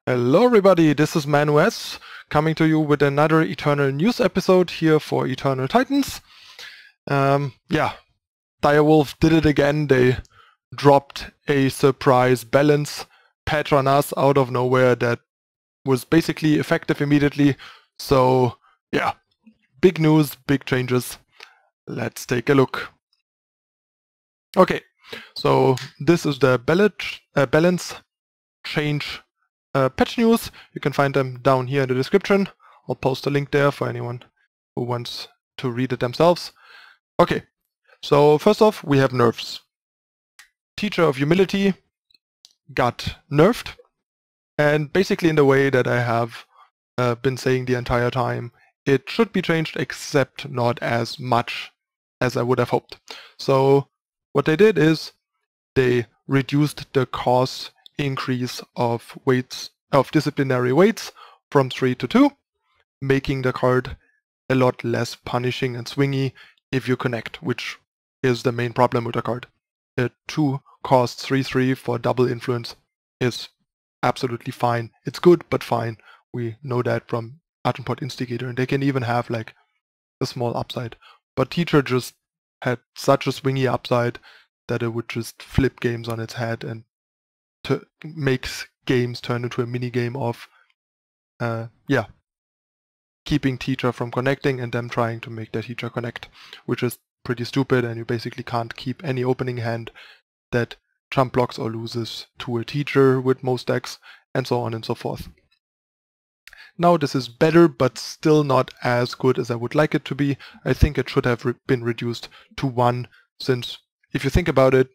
Hello everybody, this is ManWS coming to you with another Eternal News episode here for Eternal Titans. Direwolf did it again. They dropped a surprise balance patch on us out of nowhere that was basically effective immediately. So yeah, big news, big changes. Let's take a look. Okay, so this is the balance change patch news. You can find them down here in the description. I'll post a link there for anyone who wants to read it themselves. Okay, so first off, we have nerfs. Teacher of Humility got nerfed, and basically in the way that I have been saying the entire time, it should be changed, except not as much as I would have hoped. So what they did is they reduced the cost increase of disciplinary weights from 3 to 2, making the card a lot less punishing and swingy if you connect, which is the main problem with the card. The 2 costs 3/3 for double influence is absolutely fine. It's good, but fine. We know that from Argenport Instigator, and they can even have like a small upside. But Teacher just had such a swingy upside that it would just flip games on its head and makes games turn into a mini game of keeping Teacher from connecting and them trying to make their Teacher connect, which is pretty stupid, and you basically can't keep any opening hand that jump blocks or loses to a Teacher with most decks, and so on and so forth. Now this is better, but still not as good as I would like it to be. I think it should have been reduced to 1, since if you think about it,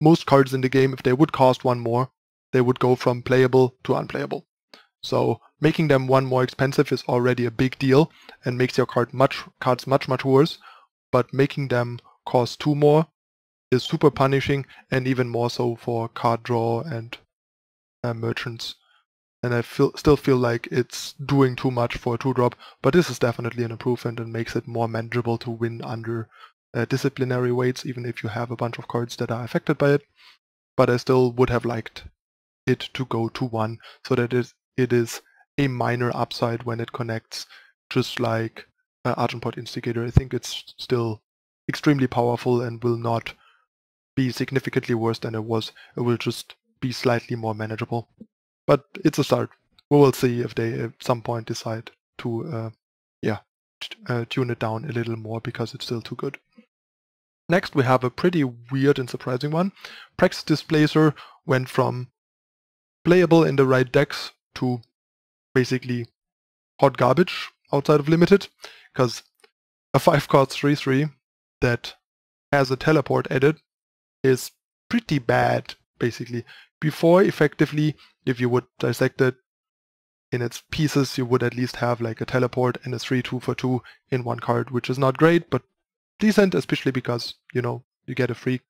most cards in the game, if they would cost 1 more, they would go from playable to unplayable. So making them 1 more expensive is already a big deal and makes your cards much worse, but making them cost 2 more is super punishing, and even more so for card draw and merchants. And I still feel like it's doing too much for a 2-drop, but this is definitely an improvement and makes it more manageable to win under disciplinary weights, even if you have a bunch of cards that are affected by it. But I still would have liked it to go to 1, so that it is a minor upside when it connects, just like Argenport Instigator. I think it's still extremely powerful and will not be significantly worse than it was. It will just be slightly more manageable. But it's a start. We will see if they at some point decide to tune it down a little more, because it's still too good. Next we have a pretty weird and surprising one. Praxis Displacer went from playable in the right decks to basically hot garbage outside of Limited, because a 5-cost 3/3 that has a teleport added is pretty bad, basically. Before, effectively, if you would dissect it in its pieces, you would at least have like a teleport and a 3/2 for 2 in one card, which is not great, but decent, especially because, you know, you get a free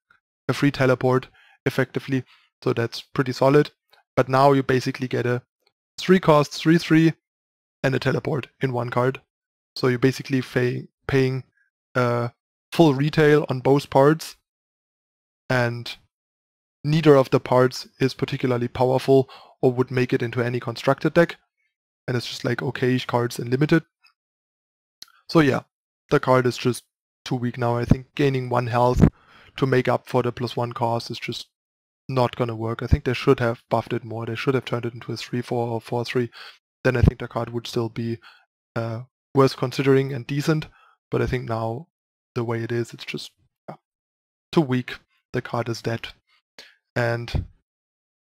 teleport effectively, so that's pretty solid. But now you basically get a 3-cost 3/3 and a teleport in one card. So you're basically paying full retail on both parts, and neither of the parts is particularly powerful or would make it into any constructed deck, and it's just like okayish cards in Limited. So yeah, the card is just too weak now. I think gaining 1 health to make up for the +1 cost is just not gonna work. I think they should have buffed it more. They should have turned it into a 3/4 or 4/3. Then I think the card would still be worth considering and decent, but I think now the way it is, it's just too weak. The card is dead. And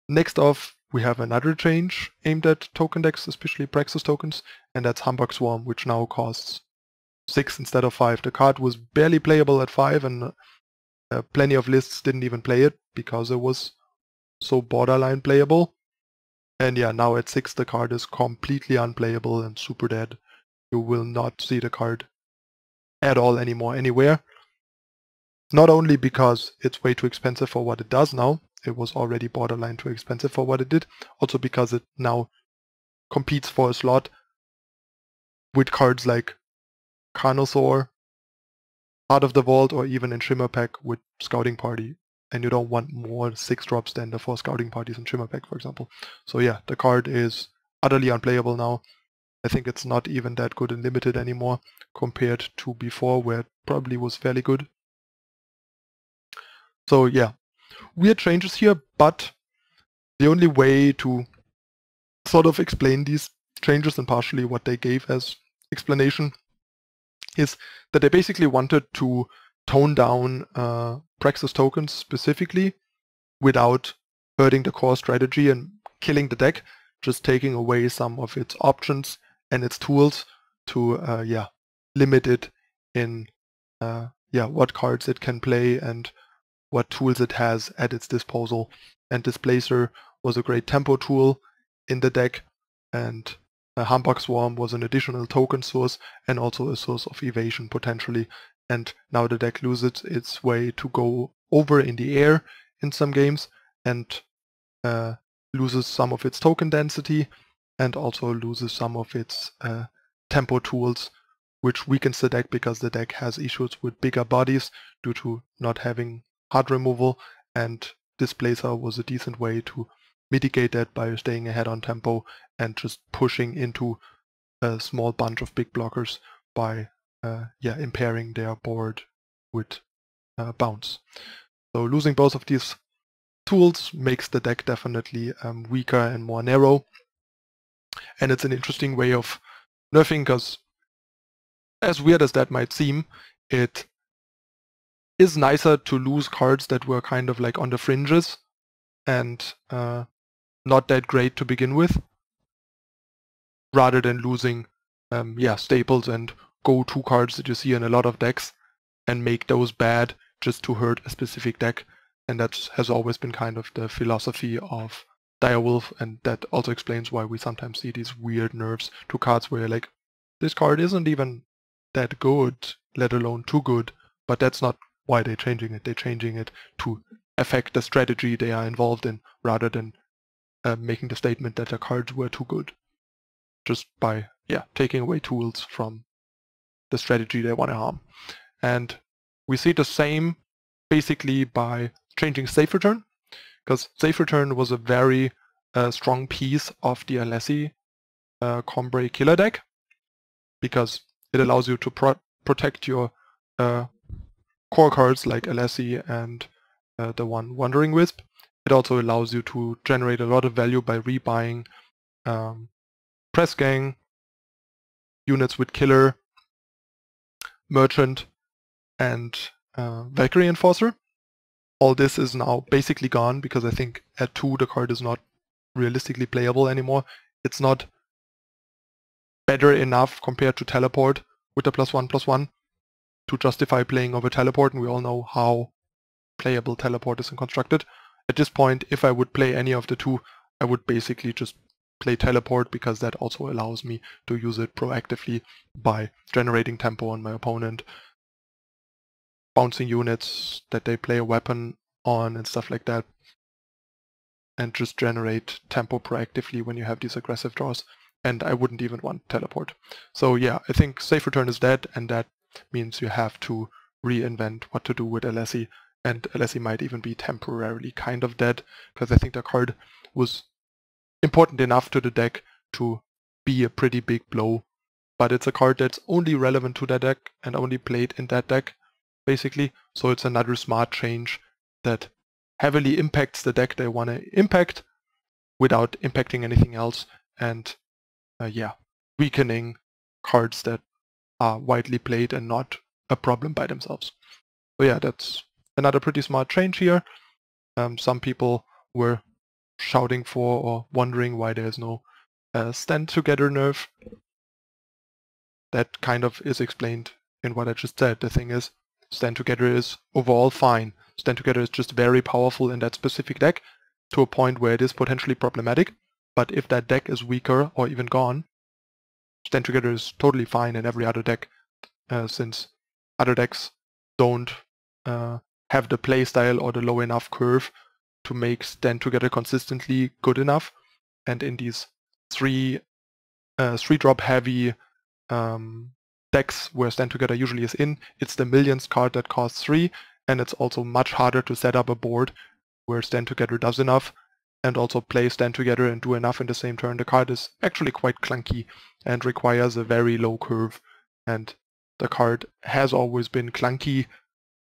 next off, we have another change aimed at token decks, especially Praxis tokens, and that's Humbug Swarm, which now costs 6 instead of 5. The card was barely playable at 5, and plenty of lists didn't even play it because it was so borderline playable. And yeah, now at 6 the card is completely unplayable and super dead. You will not see the card at all anymore anywhere. Not only because it's way too expensive for what it does now, it was already borderline too expensive for what it did, also because it now competes for a slot with cards like Carnosaur, Heart of the Vault, or even in Shimmer Pack with Scouting Party. and you don't want more 6 drops than the 4 Scouting Parties and Shimmerpack, for example. So yeah, the card is utterly unplayable now. I think it's not even that good in Limited anymore compared to before, where it probably was fairly good. So yeah, weird changes here, but the only way to sort of explain these changes and partially what they gave as explanation is that they basically wanted to tone down Praxis tokens specifically without hurting the core strategy and killing the deck, just taking away some of its options and its tools to limit it in what cards it can play and what tools it has at its disposal. And Displacer was a great tempo tool in the deck, and Humbug Swarm was an additional token source and also a source of evasion potentially. And now the deck loses its way to go over in the air in some games and loses some of its token density and also loses some of its tempo tools, which weakens the deck because the deck has issues with bigger bodies due to not having hard removal, and Displacer was a decent way to mitigate that by staying ahead on tempo and just pushing into a small bunch of big blockers by impairing their board with bounce. So losing both of these tools makes the deck definitely weaker and more narrow, and it's an interesting way of nerfing because, as weird as that might seem, it is nicer to lose cards that were kind of like on the fringes and not that great to begin with, rather than losing staples and go-to cards that you see in a lot of decks and make those bad just to hurt a specific deck. And that has always been kind of the philosophy of Direwolf, and that also explains why we sometimes see these weird nerfs to cards where you're like, this card isn't even that good, let alone too good, but that's not why they're changing it. They're changing it to affect the strategy they are involved in, rather than making the statement that the cards were too good, just by taking away tools from the strategy they want to harm. And we see the same basically by changing Safe Return, because Safe Return was a very strong piece of the Alessi Combray killer deck, because it allows you to protect your core cards like Alessi and the one Wandering Wisp. It also allows you to generate a lot of value by rebuying Press Gang, units with Killer, Merchant, and Valkyrie Enforcer. All this is now basically gone because I think at 2 the card is not realistically playable anymore. It's not better enough compared to Teleport with the +1/+1 to justify playing over Teleport, and we all know how playable Teleport is constructed. At this point, if I would play any of the 2, I would basically just play Teleport, because that also allows me to use it proactively by generating tempo on my opponent, bouncing units that they play a weapon on and stuff like that, and just generate tempo proactively when you have these aggressive draws. And I wouldn't even want Teleport. So yeah, I think Safe Return is dead, and that means you have to reinvent what to do with Alessi, and Alessi might even be temporarily kind of dead, because I think the card was important enough to the deck to be a pretty big blow, but it's a card that's only relevant to that deck and only played in that deck, basically. So it's another smart change that heavily impacts the deck they want to impact without impacting anything else, and weakening cards that are widely played and not a problem by themselves. So yeah, that's another pretty smart change here. Some people were shouting for or wondering why there's no Stand Together nerf. That kind of is explained in what I just said. The thing is, Stand Together is overall fine. Stand Together is just very powerful in that specific deck to a point where it is potentially problematic. But if that deck is weaker or even gone, Stand Together is totally fine in every other deck, since other decks don't have the playstyle or the low enough curve to make Stand Together consistently good enough. And in these 3-drop heavy decks where Stand Together usually is in, it's the Millions card that costs 3, and it's also much harder to set up a board where Stand Together does enough, and also play Stand Together and do enough in the same turn. The card is actually quite clunky and requires a very low curve, and the card has always been clunky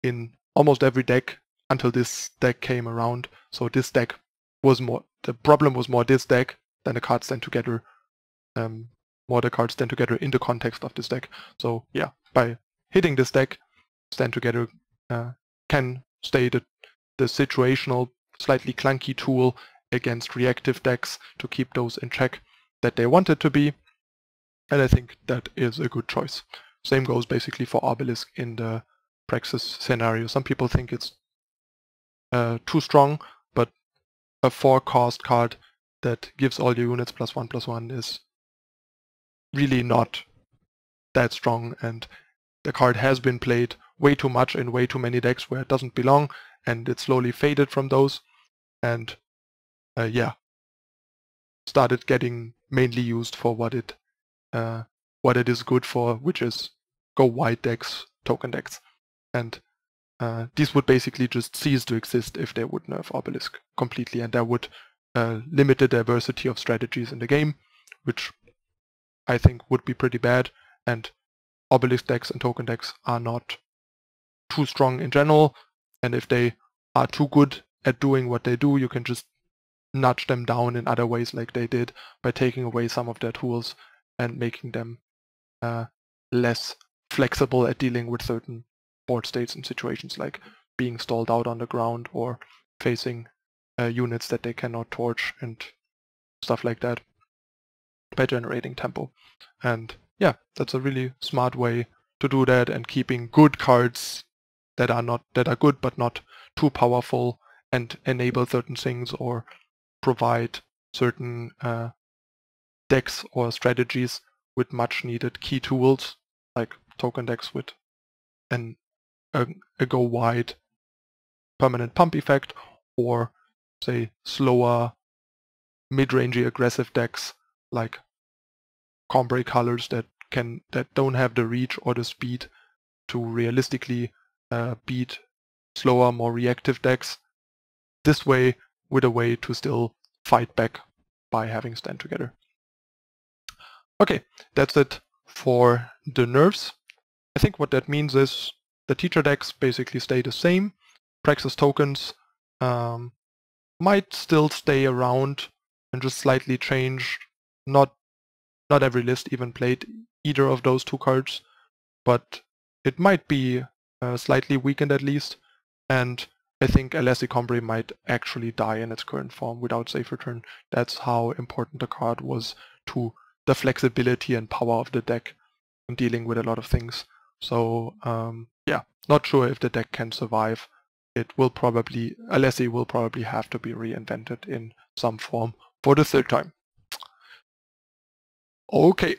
in almost every deck until this deck came around. So this deck was more, the problem was more this deck than the cards Stand Together, more the cards Stand Together in the context of this deck. So yeah, by hitting this deck, Stand Together can stay the situational, slightly clunky tool against reactive decks to keep those in check that they want it to be, and I think that is a good choice. Same goes basically for Obelisk in the Praxis scenario. Some people think it's too strong, but a 4-cost card that gives all your units +1/+1 is really not that strong, and the card has been played way too much in way too many decks where it doesn't belong, and it slowly faded from those, and yeah, started getting mainly used for what it is good for, which is go wide decks, token decks, and these would basically just cease to exist if they would nerf Obelisk completely, and that would limit the diversity of strategies in the game, which I think would be pretty bad, and Obelisk decks and token decks are not too strong in general, and if they are too good at doing what they do, you can just nudge them down in other ways like they did by taking away some of their tools and making them less flexible at dealing with certain board states and situations like being stalled out on the ground or facing units that they cannot torch and stuff like that by generating tempo. And yeah, that's a really smart way to do that, and keeping good cards that are good but not too powerful and enable certain things or provide certain decks or strategies with much needed key tools, like token decks with a go wide permanent pump effect, or say slower mid-rangey aggressive decks like Chambray Colors that don't have the reach or the speed to realistically beat slower, more reactive decks. This way, with a way to still fight back by having Stand Together. Okay, that's it for the nerfs. I think what that means is the teacher decks basically stay the same. Praxis tokens might still stay around and just slightly change. Not every list even played either of those two cards, but it might be slightly weakened at least, and I think Alessi Chambray might actually die in its current form without safe return. That's how important the card was to the flexibility and power of the deck in dealing with a lot of things. So yeah, not sure if the deck can survive. It will probably, Alessi will probably have to be reinvented in some form for the third time. Okay,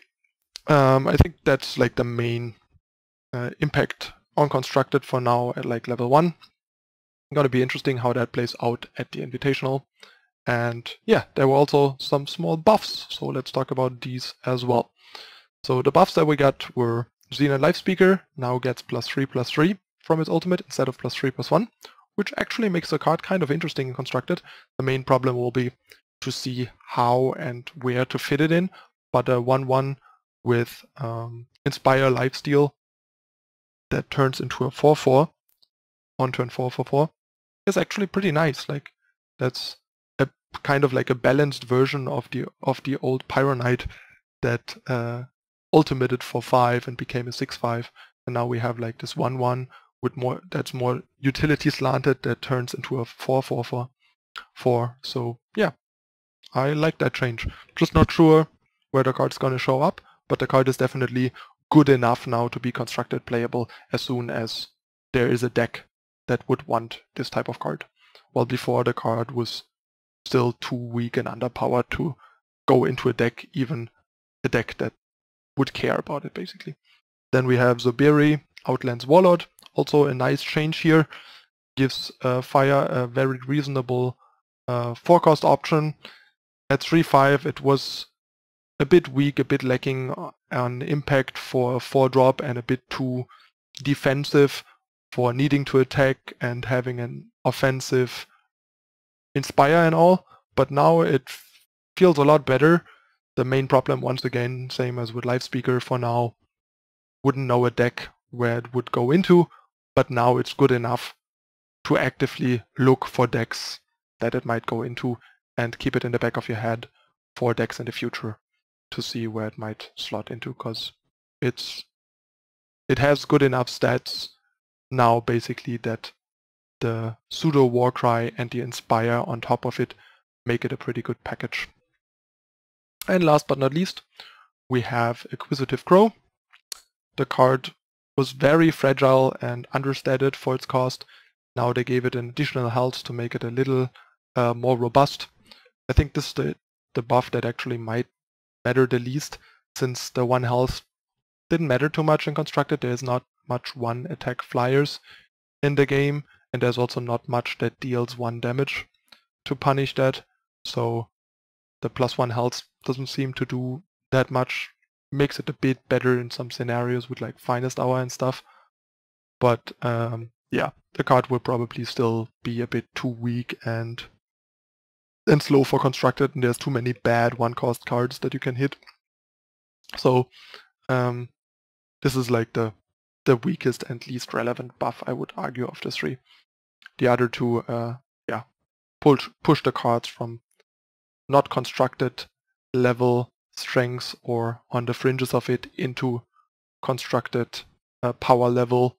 I think that's like the main impact on Constructed for now at like level 1. Gonna be interesting how that plays out at the Invitational. And yeah, there were also some small buffs, so let's talk about these as well. So the buffs that we got were Xena Lifespeaker now gets +3/+3 from its ultimate instead of +3/+1, which actually makes the card kind of interesting and Constructed. The main problem will be to see how and where to fit it in, but a 1/1 with Inspire Lifesteal that turns into a 4/4 on turn 4/4 is actually pretty nice. Like, that's a kind of like a balanced version of the old Pyro Knight that ultimated for 5 and became a 6/5, and now we have like this 1/1 with that's more utility slanted that turns into a 4/4. So yeah, I like that change. Just not sure where the card's gonna show up, but the card is definitely good enough now to be Constructed playable as soon as there is a deck that would want this type of card. While before, the card was still too weak and underpowered to go into a deck, even a deck that would care about it, basically. Then we have Zoberi, Outlands Warlord, also a nice change here. Gives Fire a very reasonable 4-cost option. At 3/5, it was a bit weak, a bit lacking on impact for a 4-drop and a bit too defensive for needing to attack and having an offensive Inspire and all, but now it feels a lot better. The main problem, once again, same as with Live Speaker for now, wouldn't know a deck where it would go into, but now it's good enough to actively look for decks that it might go into and keep it in the back of your head for decks in the future to see where it might slot into, because it has good enough stats now basically that the Pseudo Warcry and the Inspire on top of it make it a pretty good package. And last but not least, we have Acquisitive Crow. The card was very fragile and understated for its cost. Now they gave it an additional health to make it a little more robust. I think this is the buff that actually might matter the least, since the 1 health didn't matter too much in Constructed. There's not much 1 attack flyers in the game, and there's also not much that deals 1 damage to punish that. So the +1 health doesn't seem to do that much. Makes it a bit better in some scenarios with like Finest Hour and stuff. But yeah, the card will probably still be a bit too weak and slow for Constructed, and there's too many bad 1-cost cards that you can hit. So this is like the weakest and least relevant buff, I would argue, of the 3. The other 2, yeah, push the cards from not Constructed level strengths or on the fringes of it into Constructed power level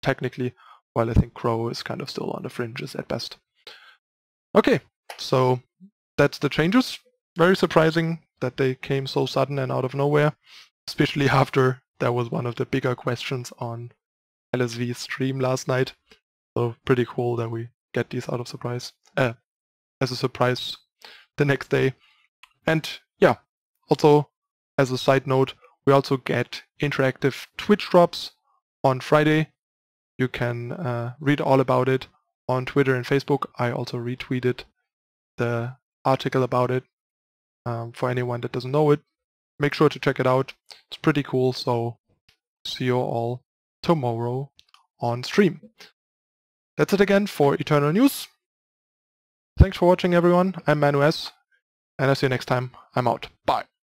technically, while I think Crow is kind of still on the fringes at best. Okay, so that's the changes. Very surprising that they came so sudden and out of nowhere, especially after that was one of the bigger questions on LSV's stream last night. So pretty cool that we get these out of surprise, as a surprise the next day. And yeah, also as a side note, we also get interactive Twitch drops on Friday. You can read all about it on Twitter and Facebook. I also retweeted the article about it. For anyone that doesn't know it, make sure to check it out. It's pretty cool, so see you all tomorrow on stream. That's it again for Eternal News. Thanks for watching, everyone. I'm Manu S, and I'll see you next time. I'm out. Bye.